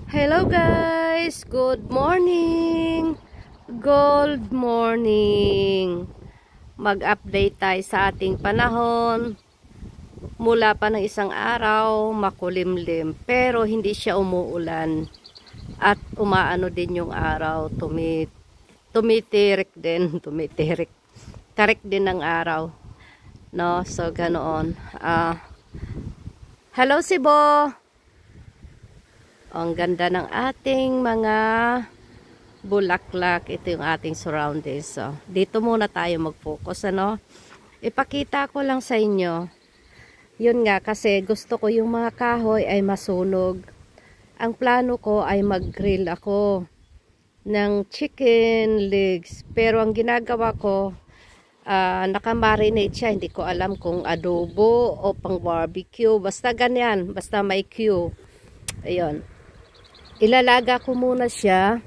Hello guys, good morning. Good morning. Mag-update tayo sa ating panahon. Mula pa ng isang araw, makulimlim, pero hindi siya umuulan. At umaano din yung araw, tumitirik din, tarik din ng araw. No, so ganoon. Hello Sibo. Ang ganda ng ating mga bulaklak. Ito yung ating surroundings. So, dito muna tayo mag-focus, ano? Ipakita ko lang sa inyo. Yun nga, kasi gusto ko yung mga kahoy ay masunog. Ang plano ko ay mag-grill ako ng chicken legs. Pero ang ginagawa ko, naka-marinate siya. Hindi ko alam kung adobo o pang barbecue. Basta ganyan. Basta may Q. Ayun. Ilalaga ko muna siya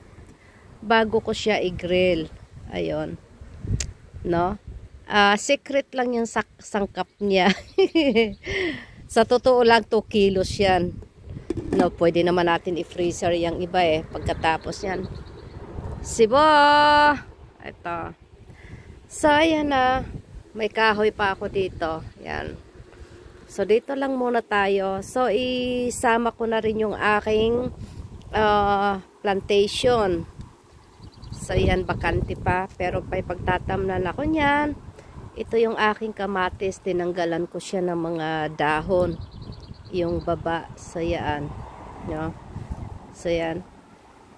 bago ko siya i-grill. Ayun. No? Secret lang yung sangkap niya. Sa totoo lang 2 kilos yan. No, pwede naman natin i-freezer yung iba pagkatapos yan. Sibo! Ito. So, ayan na. May kahoy pa ako dito. Yan. So, dito lang muna tayo. So, isama ko na rin yung aking plantation. So, yan, bakante pa. Pero, pagtatamnan ako niyan. Ito yung aking kamatis. Tinanggalan ko siya ng mga dahon. Yung baba. So, yan. No? So, yan.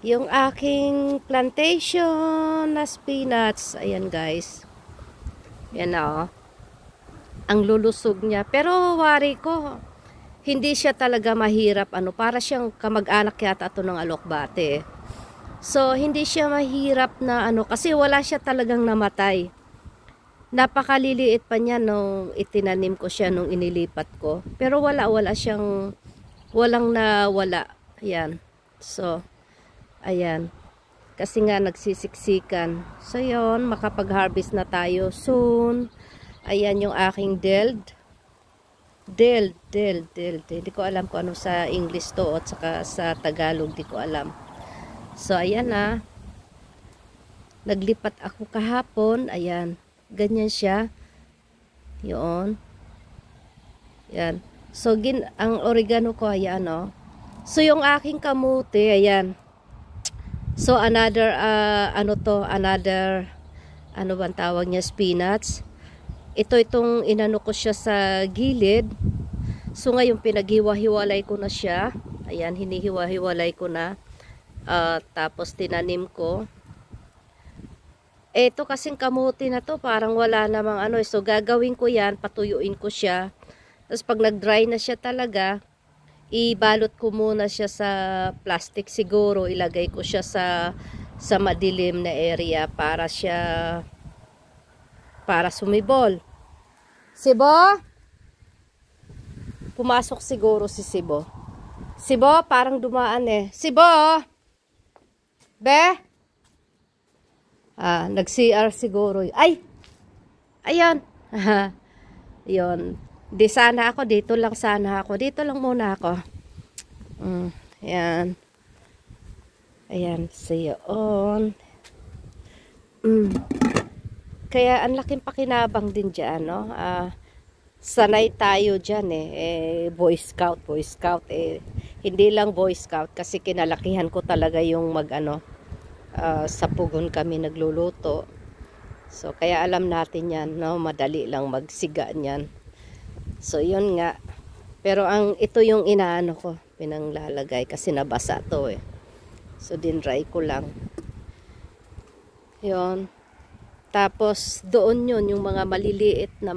Yung aking plantation na spinach. Ayan, guys. Yan na, ang lulusog niya. Pero wari ko, hindi siya talaga mahirap. Para siyang kamag-anak yata ito ng alokbate. So, hindi siya mahirap na kasi wala siya talagang namatay. Napakaliliit pa niya nung itinanim ko siya nung inilipat ko. Pero wala siyang, walang nawala. Ayan. So, ayan. Kasi nga nagsisiksikan. So, yun, makapag-harvest na tayo soon. Ayan yung aking dild. Hindi ko alam kung ano sa English to at saka sa Tagalog, di ko alam. So, ayan na. Naglipat ako kahapon. Ayan. Ganyan siya. Yun. Ayan. So, ang oregano ko, ayan, no. So, yung aking kamuti, ayan. So, another, ano bang tawag niya, spinach. Itong inano ko siya sa gilid. So ngayon pinaghiwa-hiwalay ko na siya. Ayan, hinihiwa-hiwalay ko na. Tapos tinanim ko. Ito kasing kamuti na to, parang wala namang So gagawin ko yan, patuyuin ko siya. Tapos pag nag-dry na siya talaga, ibalot ko muna siya sa plastic siguro. Ilagay ko siya sa madilim na area para sumibol. Sibo? Pumasok siguro si Sibo. Sibo, parang dumaan Sibo? Be? Nag-CR siguro. Ay! Ayan. Yun. Di sana ako. Dito lang sana ako. Dito lang muna ako. Ayan. Ayan. See you on. Kaya ang laking pakinabang din dyan, no? Sanay tayo dyan Boy Scout. Hindi lang Boy Scout kasi kinalakihan ko talaga yung sa pugon kami nagluluto. So, kaya alam natin yan, no? Madali lang magsiga niyan. So, yun nga. Pero ito yung inaano ko, pinanglalagay kasi nabasa to So, dinry ko lang. Yun. Tapos doon yun yung mga maliliit na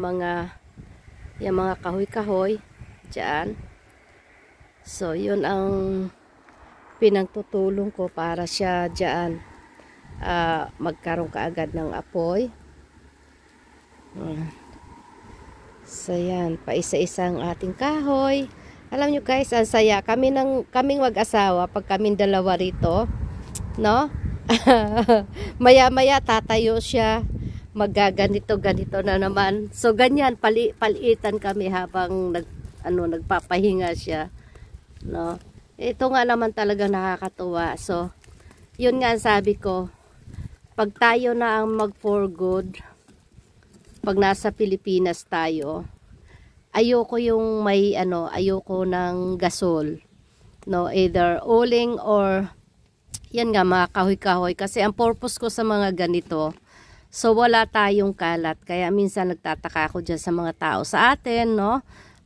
yung mga kahoy-kahoy dyan. So yun ang pinagtutulong ko para siya dyan magkaroon kaagad ng apoy. So yan, paisa-isa ang ating kahoy. Alam nyo guys, ang saya kaming mag-asawa pag kaming dalawa rito, no? Maya-maya tatayo siya, magaganito na naman. So ganyan, palitan kami habang nagpapahinga siya, no? Ito nga naman talaga nakakatuwa. So, yun nga sabi ko, pag tayo na ang mag for good, pag nasa Pilipinas tayo, ayoko yung may ayoko ng gasol. No, either uling or yan nga mga kahoy-kahoy. Kasi ang purpose ko sa mga ganito, so wala tayong kalat. Kaya minsan nagtataka ako dyan sa mga tao sa atin, no?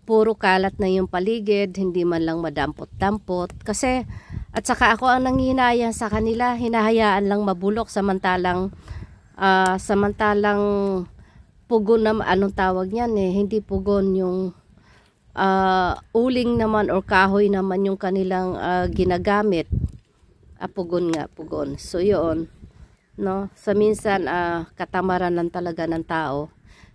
Puro kalat na yung paligid, hindi man lang madampot-dampot. Kasi, at saka ako ang nanghihinayang sa kanila, hinahayaan lang mabulok samantalang pugon na, anong tawag niyan hindi pugon yung uling naman or kahoy naman yung kanilang ginagamit. Pugon nga, pugon. So, yun. No? Sa minsan, katamaran lang talaga ng tao.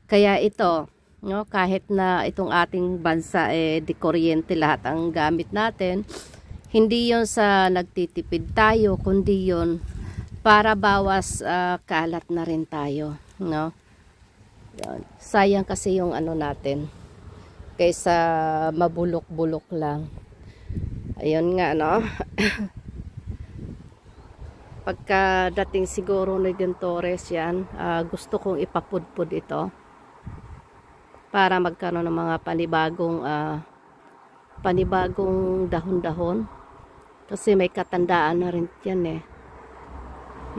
Kaya ito, no, kahit na itong ating bansa di kuryente lahat ang gamit natin, hindi yon sa nagtitipid tayo, kundi yon para bawas kalat na rin tayo, no? Yan. Sayang kasi yung natin kaysa mabulok-bulok lang. Ayun nga, no? Pagkadating siguro ni Gentores yan, gusto kong ipapudpud ito para magkaroon ng mga panibagong dahon-dahon. Kasi may katandaan na rin yan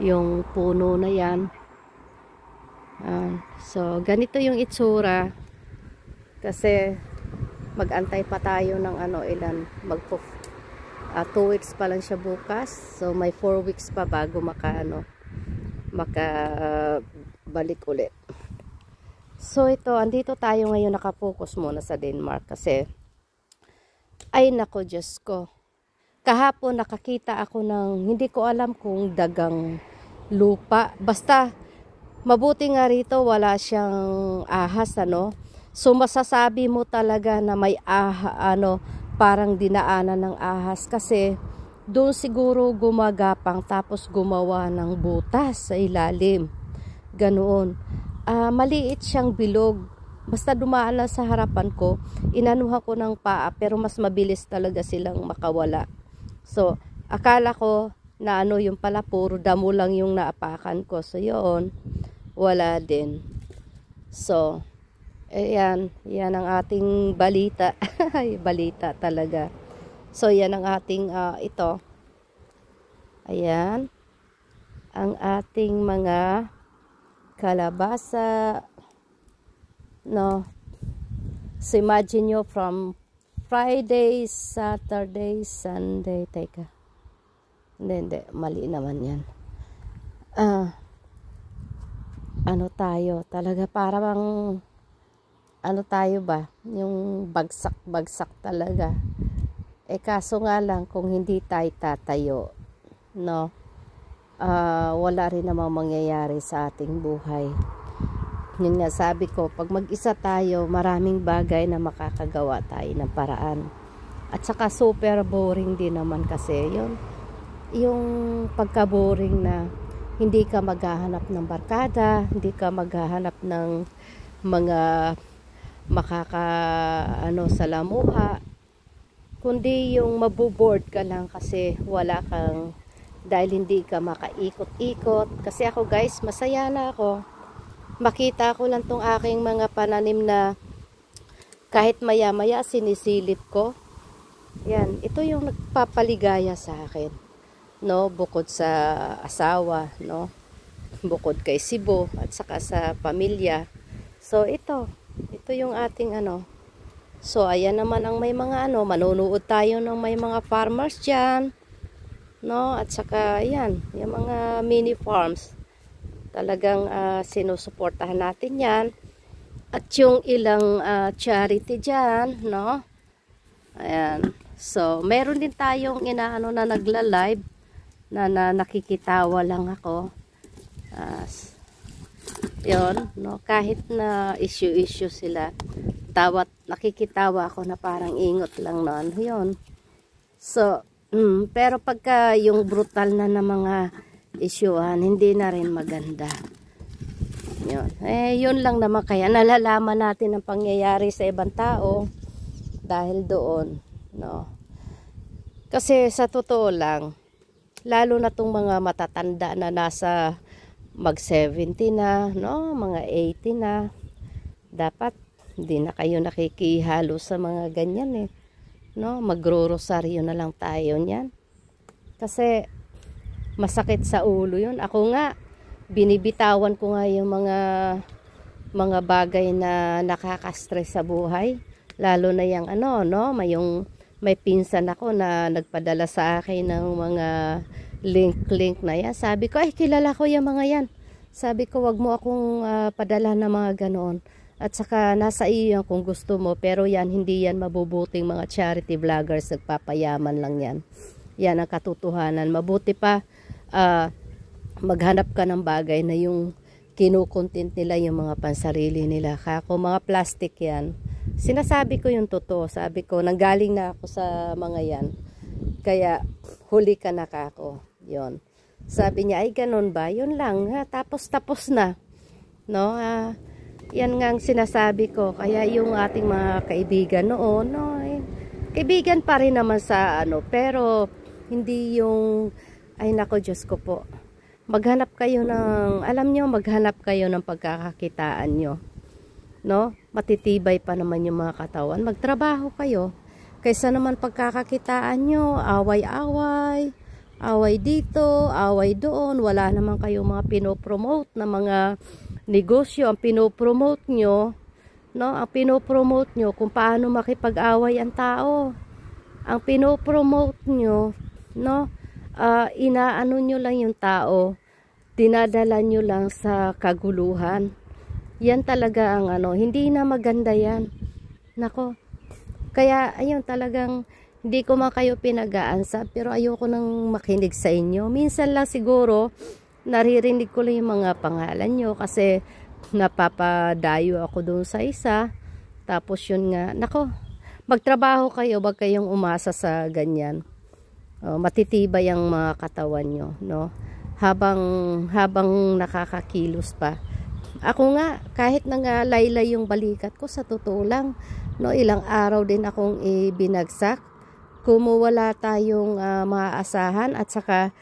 yung puno na yan. So, ganito yung itsura. Kasi mag-antay pa tayo ng 2 weeks pa lang siya bukas. So, may 4 weeks pa bago makabalik ulit. So ito, andito tayo ngayon, nakapokus muna sa Denmark kasi ay nako Diyos ko. Kahapon nakakita ako ng, hindi ko alam kung dagang lupa. Basta mabuti nga rito wala siyang ahas So masasabi mo talaga na may parang dinaanan ng ahas kasi doon siguro gumagapang tapos gumawa ng butas sa ilalim. Ganoon. Maliit siyang bilog. Basta dumaan lang sa harapan ko, inanuha ko ng paa, pero mas mabilis talaga silang makawala. So, akala ko na yung pala puro damo lang yung naapakan ko. So, yun, wala din. So, ayan, yan ang ating balita. Balita talaga. So, yan ang ating ito. Ayan, ang ating mga kalabasa, no? So imagine nyo from Friday, Saturday, Sunday, teka, hindi, mali naman yan. Tayo talaga parang tayo ba, yung bagsak talaga. Kaso nga lang kung hindi tayo tatayo, no, wala rin namang mangyayari sa ating buhay. Yun nga sabi ko, pag mag-isa tayo, maraming bagay na makakagawa tayo ng paraan. At saka super boring din naman kasi yun, yung pagka-boring na hindi ka maghahanap ng barkada, hindi ka maghahanap ng mga salamuha, kundi yung mabuboard ka lang kasi wala kang, dahil hindi ka makaikot-ikot. Kasi ako guys, masaya na ako. Makita ko lang tong aking mga pananim na kahit maya-maya sinisilip ko. Yan, ito yung nagpapaligaya sa akin. No, bukod sa asawa, no? Bukod kay Sibo at saka sa pamilya. So ito yung ating So ayan naman ang may mga manonood tayo ng may mga farmers diyan. No, at saka ayan, yung mga mini farms. Talagang sinusuportahan natin 'yan. At yung ilang charity diyan, no? Ayan. So, meron din tayong na nagla-live na nakikitawa lang ako. Yun, no? Kahit na issue sila, nakikitawa ako na parang ingot lang noon. Yun. So, pero pagka yung brutal na mga isyuhan, hindi na rin maganda. Yun. Yun lang naman, kaya nalalaman natin ang pangyayari sa ibang tao dahil doon, no. Kasi sa totoo lang, lalo na tong mga matatanda na nasa mag 70 na, no, mga 80 na, dapat hindi na kayo nakikihalo sa mga ganyan eh, no, magro-rosaryo na lang tayo niyan. Kasi masakit sa ulo yun. Ako nga, binibitawan ko nga yung mga bagay na nakaka-stress sa buhay. Lalo na yung ano, no, may pinsan ako na nagpadala sa akin ng mga link na yan. Sabi ko, ay kilala ko yung mga yan. Sabi ko, wag mo akong padala ng mga ganoon. At saka nasa iyo yan kung gusto mo. Pero yan, hindi yan mabubuting mga charity vloggers. Nagpapayaman lang yan. Yan ang katotohanan. Mabuti pa maghanap ka ng bagay na yung kinukontent nila, yung mga pansarili nila. Kako mga plastic yan. Sinasabi ko yung totoo. Sabi ko, nanggaling na ako sa mga yan. Kaya huli ka na kako. Yon. Sabi niya, ay ganun ba? Yun lang. Ha? Tapos na. No? Yan nga ang sinasabi ko. Kaya yung ating mga kaibigan noon, no? Kaibigan pa rin naman sa ano. Pero hindi yung, ay nako Diyos ko po. Maghanap kayo ng, alam nyo, maghanap kayo ng pagkakakitaan nyo. No? Matitibay pa naman yung mga katawan. Magtrabaho kayo. Kaysa naman pagkakakitaan nyo, away-away, away dito, away doon. Wala naman kayo mga pinopromote na mga negosyo. Ang pinopromote nyo, no? Ang pinopromote nyo kung paano makipag-away ang tao. Ang pinopromote nyo, no? Inaano nyo lang yung tao, dinadala nyo lang sa kaguluhan. Yan talaga ang ano, hindi na maganda yan. Nako, kaya ayun talagang hindi ko man kayo pinag-aansa, pero ayoko nang makinig sa inyo. Minsan lang siguro naririnig ko lang yung mga pangalan nyo kasi napapadayo ako doon sa isa. Tapos yun nga, nako, magtrabaho kayo, wag kayong umasa sa ganyan. Matitibay ang mga katawan nyo, no? Habang nakakakilos pa. Ako nga, kahit laylay yung balikat ko, sa totoo lang, no, ilang araw din akong ibinagsak. Kumuwala tayong maaasahan at saka,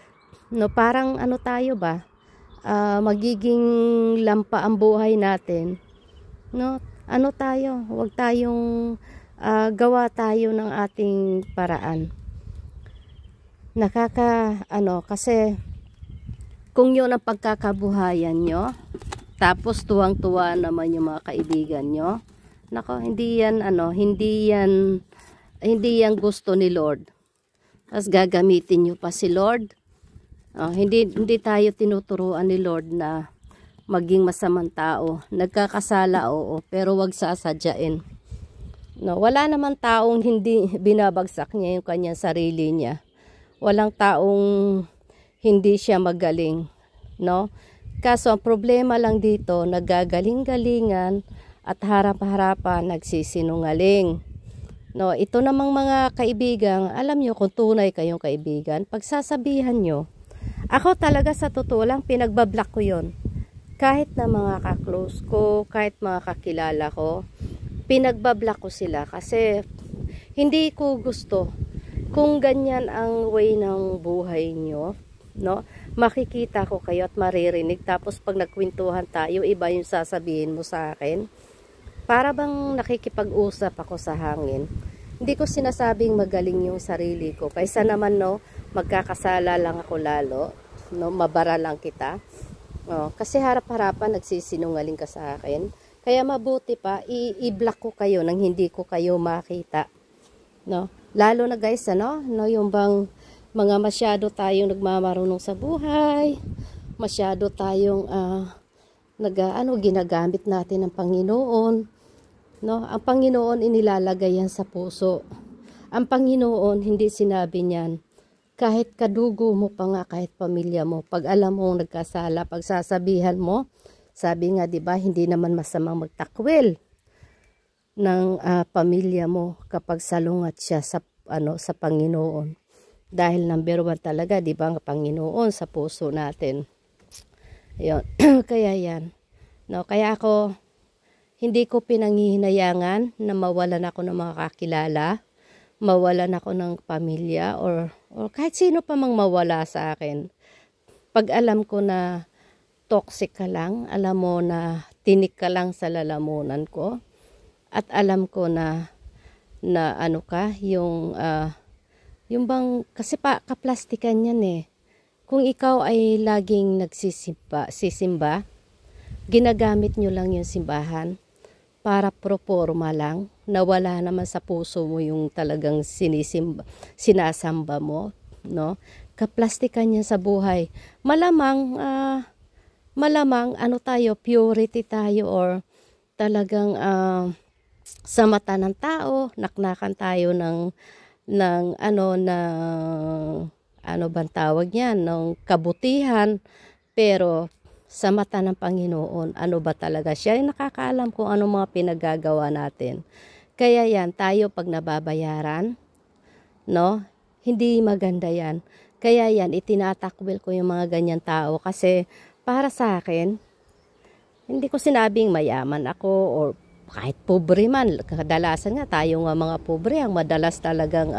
no, parang ano tayo ba? Magiging lampa ang buhay natin. No? Ano tayo? Huwag tayong gawa tayo ng ating paraan. Kasi kung yun ang pagkakabuhayan nyo, tapos tuwang-tuwa naman yung mga kaibigan nyo, nako, hindi yan gusto ni Lord. Tapos gagamitin nyo pa si Lord. Hindi tayo tinuturuan ni Lord na maging masamang tao. Nagkakasala, oo, pero wag sasadyain. No, wala naman taong hindi binabagsak niya yung kanyang sarili niya. Walang taong hindi siya magaling, no? Kaso ang problema lang dito, nagagaling-galingan at harap-harapan nagsisinungaling. No, ito namang mga kaibigan, alam nyo kung tunay kayong kaibigan, pagsasabihan nyo, ako talaga sa totoo lang, pinagbablock ko yon. Kahit na mga ka-close ko, kahit mga kakilala ko, pinagbablock ko sila kasi hindi ko gusto. Kung ganyan ang way ng buhay nyo, no, makikita ko kayo at maririnig. Tapos pag nagkwentuhan tayo, iba yung sasabihin mo sa akin. Para bang nakikipag-usap ako sa hangin. Hindi ko sinasabing magaling yung sarili ko. Kaysa naman, no, magkakasala lang ako lalo. No, mabara lang kita. Kasi harap-harapan nagsisinungaling ka sa akin. Kaya mabuti pa, i-block ko kayo nang hindi ko kayo makita. No? Lalo na guys, no, yung bang mga masyado tayong nagmamarunong sa buhay, masyado tayong ginagamit natin ng Panginoon, no? Ang Panginoon inilalagay yan sa puso. Ang Panginoon hindi sinabi niyan kahit kadugo mo pa nga, kahit pamilya mo, pag alam mong nagkasala, pag sasabihan mo, sabi nga 'di ba, hindi naman masamang magtakwil ng pamilya mo kapag salungat siya sa Panginoon. Dahil number 1 talaga, 'di ba, ang Panginoon sa puso natin. Ayun. Kaya yan. No, kaya ako hindi ko pinanghihinayangan na mawalan ako ng mga kakilala, mawalan ako ng pamilya or kahit sino pa mang mawala sa akin. Pag alam ko na toxic ka lang, alam mo na tinik ka lang sa lalamunan ko, at alam ko na ano ka, yung bang, kasi kaplastikan yan eh. Kung ikaw ay laging sisimba, ginagamit nyo lang yung simbahan para proforma lang, na wala naman sa puso mo yung talagang sinasamba mo, no? Kaplastikan yan sa buhay. Malamang ano tayo, purity tayo, or talagang sa mata ng tao, naknakan tayo ng ano bang tawag niyan, ng kabutihan, pero sa mata ng Panginoon, ano ba talaga siya? Yung nakakaalam kung ano mga pinagagawa natin. Kaya yan, tayo pag nababayaran, no? Hindi maganda yan. Kaya yan, itinatakwil ko yung mga ganyan tao, kasi para sa akin, hindi ko sinabing mayaman ako or kahit pobre man. Kadalasan nga tayo nga mga pobre ang madalas talagang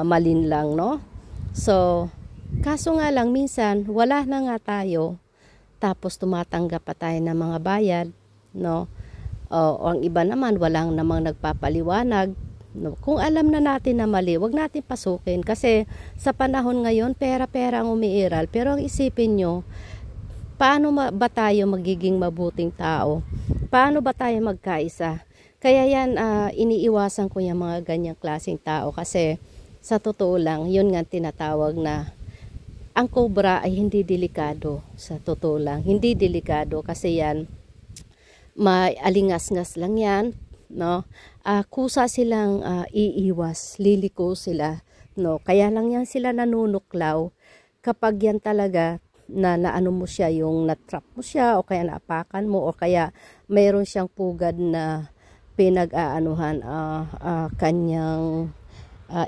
malinlang, no? So, kaso nga lang minsan wala na nga tayo, tapos tumatanggap pa tayo ng mga bayad, no? O ang iba naman walang namang nagpapaliwanag, no? Kung alam na natin na mali, wag natin pasukin, kasi sa panahon ngayon pera-pera ang umiiral. Pero ang isipin nyo, paano ba tayo magiging mabuting tao? Paano ba tayo magkaisa? Kaya yan, iniiwasan ko yung mga ganyang klaseng tao, kasi sa totoo lang, yun nga tinatawag na ang cobra ay hindi delikado. Sa totoo lang, hindi delikado, kasi yan, may alingas-ngas lang yan, no? Kusa silang iiwas, liliko sila, no? Kaya lang yan sila nanunuklaw kapag yan talaga na ano mo siya, yung natrap mo siya, o kaya naapakan mo, o kaya mayroon siyang pugad na pinag-aanuhan kanyang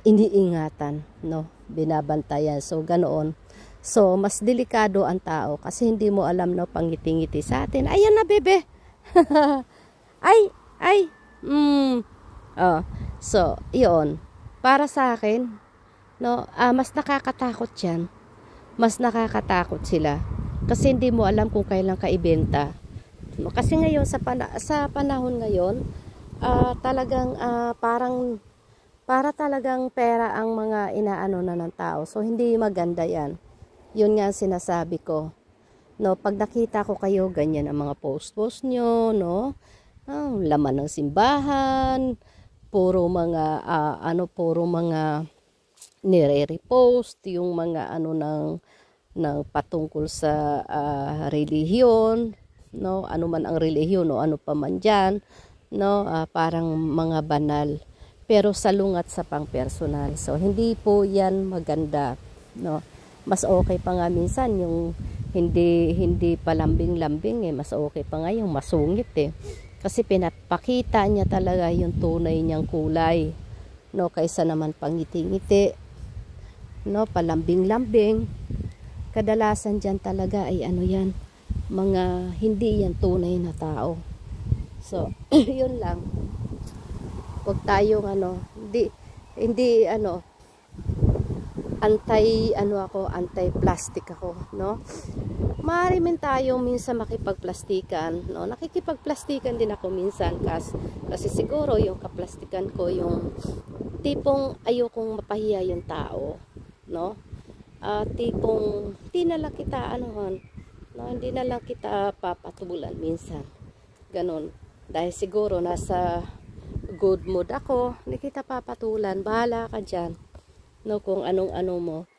iniingatan, no? Binabantayan. So ganoon. So mas delikado ang tao, kasi hindi mo alam, no, pangiti-ngiti sa atin. Ayan na, bebe. ay. So, 'yon. Para sa akin, no, mas nakakatakot 'yan. Mas nakakatakot sila, kasi hindi mo alam kung kailan ka ibenta. No, kasi ngayon sa panahon ngayon, talagang para talagang pera ang mga inaano na ng tao. So hindi maganda 'yan. 'Yun nga ang sinasabi ko. No, pag nakita ko kayo ganyan ang mga post nyo, no? Laman ng simbahan, puro mga nire-repost yung mga ng patungkol sa relihiyon, no? Ano man ang relihiyon, no? Ano pa man diyan, no? Parang mga banal, pero salungat sa pang-personal. So hindi po 'yan maganda, no? Mas okay pa nga minsan yung hindi palambing-lambing eh. Mas okay pa nga yung masungit eh. Kasi pinapakita niya talaga yung tunay niyang kulay, no, kaysa naman pangiti-ngiti, no, palambing-lambing. Kadalasan diyan talaga ay ano yan, mga hindi yan tunay na tao. So, yun lang. Huwag tayong hindi anti-plastic ako, no? Maaari min tayo minsan makipagplastikan, no? Nakikipagplastikan din ako minsan, kasi siguro yung kaplastikan ko, yung tipong ayokong mapahiya yung tao, no? Tipong hindi na lang kita no? Hindi na lang kita papatulan minsan. Ganon. Dahil siguro nasa good mood ako, hindi kita papatulan, bahala ka dyan. No, kung anong-ano mo,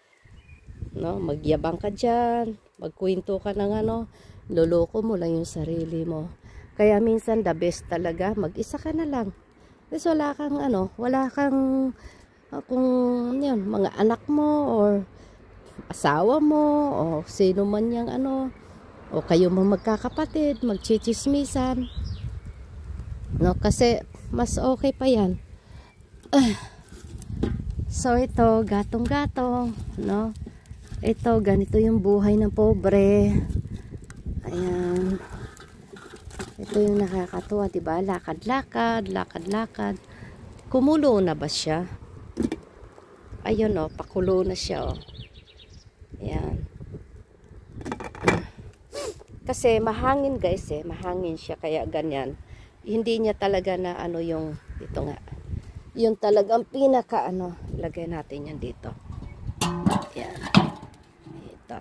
no, magyabang ka diyan, magkwento ka ng loloko mo lang yung sarili mo. Kaya minsan the best talaga, mag-isa ka na lang. Kasi wala kang kung yun, mga anak mo or asawa mo o sino man yang o kayo mga magkakapatid, magchichismisan. No, kasi mas okay pa yan. So ito, gatong-gatong, no? Ito, ganito yung buhay ng pobre. Ayan. Ito yung nakakatuwa, diba? Lakad-lakad, lakad-lakad. Kumulo na ba siya? Ayun o, pakulo na siya o. Ayan. Kasi mahangin guys mahangin siya kaya ganyan. Hindi niya talaga na ano yung, ito nga. Yung talagang pinaka ano, lagay natin yan dito. Ayan. Ito.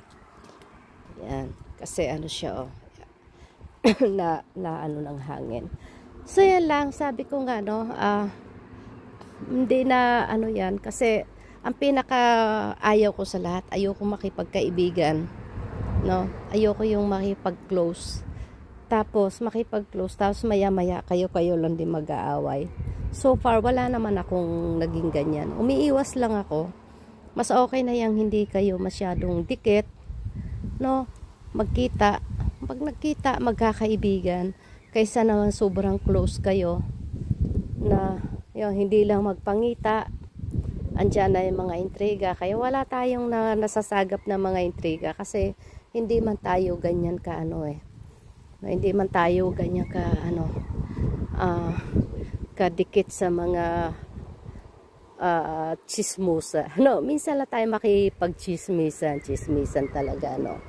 Ayan. Kasi ano siya o. na ano ng hangin. So yan lang, sabi ko nga no, hindi na ano yan kasi ang pinaka ayaw ko sa lahat, ayoko makipagkaibigan, no? Ayoko yung makipag-close. Tapos makipag-close tapos maya-maya kayo lang din mag-aaway. So far wala naman akong naging ganyan. Umiiwas lang ako. Mas okay na yang hindi kayo masyadong dikit, no? Magkita, pag nagkita magkakaibigan kaysa naman sobrang close kayo na yung hindi lang magpangita, andyan na yung mga intriga. Kaya wala tayong nasasagap na mga intriga kasi hindi man tayo ganyan ka ano hindi man tayo ganyan ka ano kadikit sa mga chismosa. No, minsan lang tayo chismisan talaga no.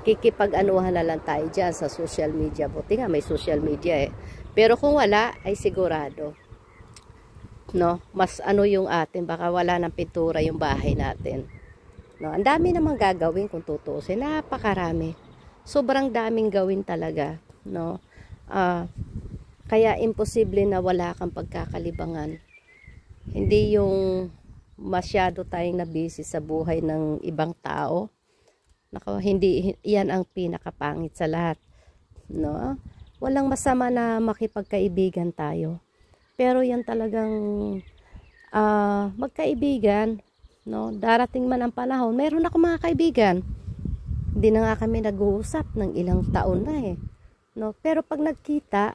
Kikipag-anuhan na lang tayo dyan sa social media. Buti nga may social media Pero kung wala, ay sigurado. No? Mas ano yung atin, baka wala ng pintura yung bahay natin. No? Ang dami namang gagawin kung tutuusin. Napakarami. Sobrang daming gawin talaga. No? Kaya imposible na wala kang pagkakalibangan. Hindi yung masyado tayong nabisi sa buhay ng ibang tao. Nako, hindi yan ang pinakapangit sa lahat, no? Walang masama na makipagkaibigan tayo. Pero yan talagang magkaibigan, no? Darating man ang panahon, meron ako mga kaibigan. Hindi na nga kami nag-uusap ng ilang taon na no? Pero pag nagkita,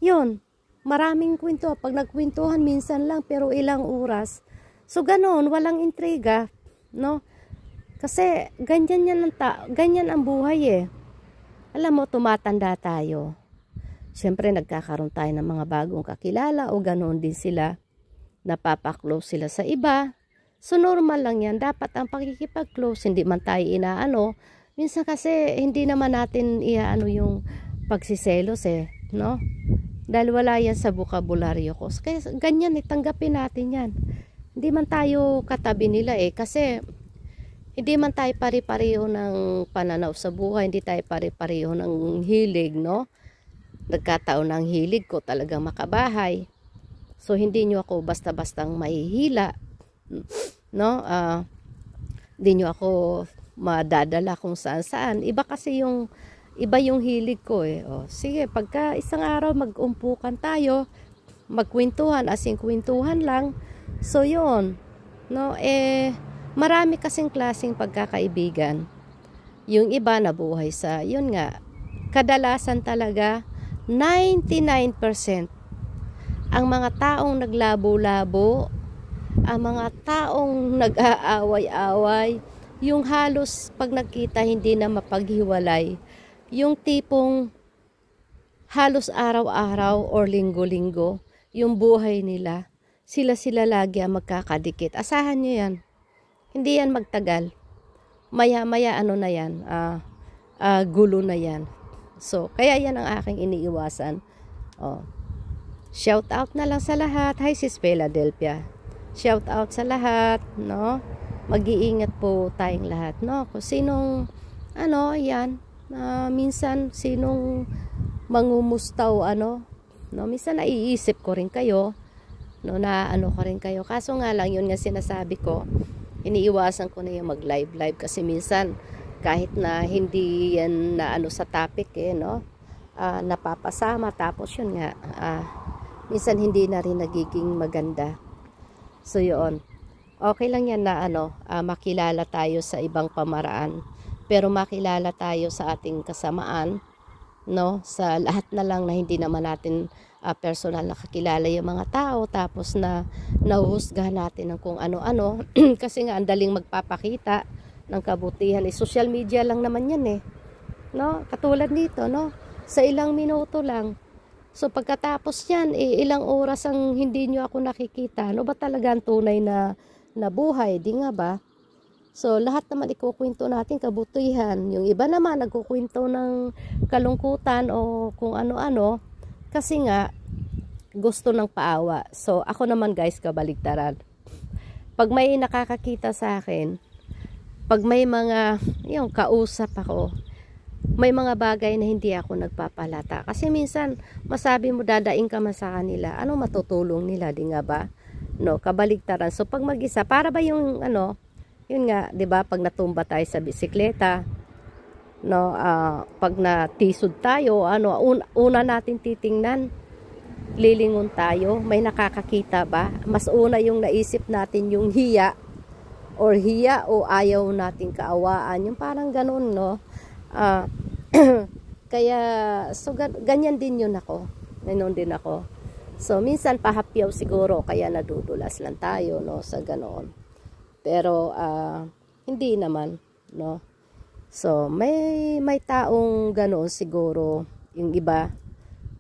yun, maraming kwento. Pag nagkwentuhan minsan lang pero ilang oras. So ganon, walang intriga, no? Kasi ganyan yan ganyan ang buhay Alam mo, tumatanda tayo. Siyempre nagkakaroon tayo ng mga bagong kakilala o ganoon din sila. Napapaklose sila sa iba. So normal lang yan. Dapat ang pakikipag-close, hindi man tayo inaano. Minsan kasi hindi naman natin iaano yung pagsiselos no? Dahil wala yan sa bokabularyo ko. Kaya ganyan tanggapin natin yan. Hindi man tayo katabi nila kasi hindi man tayo pare-pareho ng pananaw sa buhay, hindi tayo pare-pareho ng hilig, no? Nagkataon ng hilig ko talagang makabahay. So hindi nyo ako basta-bastang mahihila, no? Hindi nyo ako madadala kung saan-saan. Iba yung hilig ko sige, pagka isang araw mag-umpukan tayo, magkwentuhan, kwentuhan lang. So yun, no? Marami kasing klaseng pagkakaibigan. Yung iba nabuhay sa, yun nga, kadalasan talaga, 99% ang mga taong naglabo-labo, ang mga taong nag-aaway-away, yung halos pag nagkita hindi na mapaghiwalay, yung tipong halos araw-araw or linggo-linggo, yung buhay nila, sila lagi ang magkakadikit. Asahan nyo yan. Hindi yan magtagal. Maya-maya ano na yan, gulo na yan. So, kaya yan ang aking iniiwasan. Shout out na lang sa lahat. Hi sis Philadelphia. Shout out sa lahat, no? Mag-iingat po tayong lahat, no? Kung sinong, yan, minsan sinong mangumustaw, no? Minsan naiisip ko rin kayo, no? Ko rin kayo. Kaso nga lang, yun nga sinasabi ko, iniiwasan ko na yung mag-live kasi minsan kahit na hindi yan na sa topic no, napapasama tapos yun nga minsan hindi na rin nagiging maganda. So yun, okay lang yan na makilala tayo sa ibang pamaraan, pero makilala tayo sa ating kasamaan, no, sa lahat na lang na hindi naman natin personal nakakilala yung mga tao, tapos na nahuhusgahan natin ng kung ano-ano kasi nga ang daling magpapakita ng kabutihan. Social media lang naman yan no? Katulad nito, no? Sa ilang minuto lang So pagkatapos yan, ilang oras ang hindi nyo ako nakikita. Ano ba talaga ang tunay na buhay? Di nga ba? So lahat naman ikukwento natin kabutihan. Yung iba naman nagkukwento ng kalungkutan o kung ano-ano. Kasi nga, gusto ng paawa. So ako naman guys, kabaligtaran. Pag may nakakakita sa akin, pag may mga, yung kausap ako, may mga bagay na hindi ako nagpapalata. Kasi minsan, masabi mo dadaing ka man sa kanila, ano matutulong nila, di nga ba? No, kabaligtaran. So, pag mag-isa, para ba yung, ano, yun nga, di ba, pag natumba tayo sa bisikleta, no, pag natisod tayo, ano, una natin titingnan, lilingon tayo, may nakakakita ba? Mas una yung naisip natin yung hiya, o ayaw nating kaawaan, yung parang ganun, no? Kaya so ganyan din yun ako. Ganoon din ako. So minsan pahapyaw siguro kaya nadudulas lang tayo no sa ganoon. Pero hindi naman no. So may taong ganoon siguro yung iba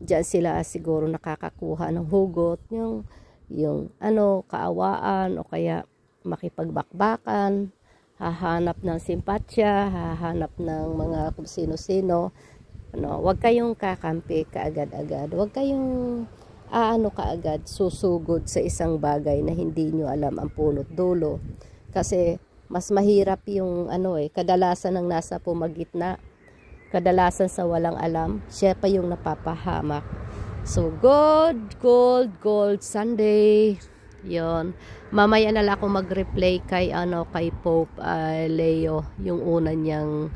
diyan sila siguro nakakakuha ng hugot yung ano kaawaan o kaya makipagbakbakan, hahanap ng simpatya, hahanap ng mga kung sino-sino. Ano, wag kayong kakampi kaagad-agad. Wag kayong kaagad susugod sa isang bagay na hindi nyo alam ang punot dulo. Kasi mas mahirap yung kadalasan ng nasa pumagitna. Kadalasan sa walang alam, siya pa yung napapahamak. So, gold Sunday. Yon. Mamaya na lang ako mag-replay kay Pope Leo, yung una niyang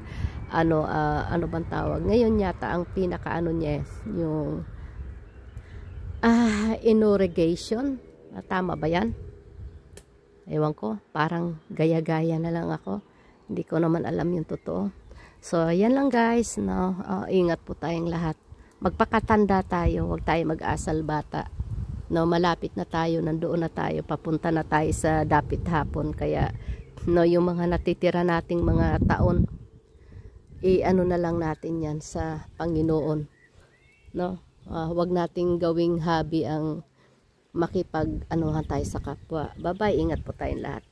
ano bang tawag. Ngayon yata ang pinaka niya yung inauguration. Tama ba 'yan? Ewan ko, parang gaya-gaya na lang ako. Hindi ko naman alam yung totoo. So, yan lang guys, no. Ingat po tayong lahat. Magpakatanda tayo, huwag tayo mag-asal bata. No, malapit na tayo, nandoon na tayo, papunta na tayo sa dapit hapon. Kaya no, yung mga natitira nating mga taon, na lang natin yan sa Panginoon. No, wag nating gawing hobby ang makipag-anuhan tayo sa kapwa. Bye-bye, ingat po tayong lahat.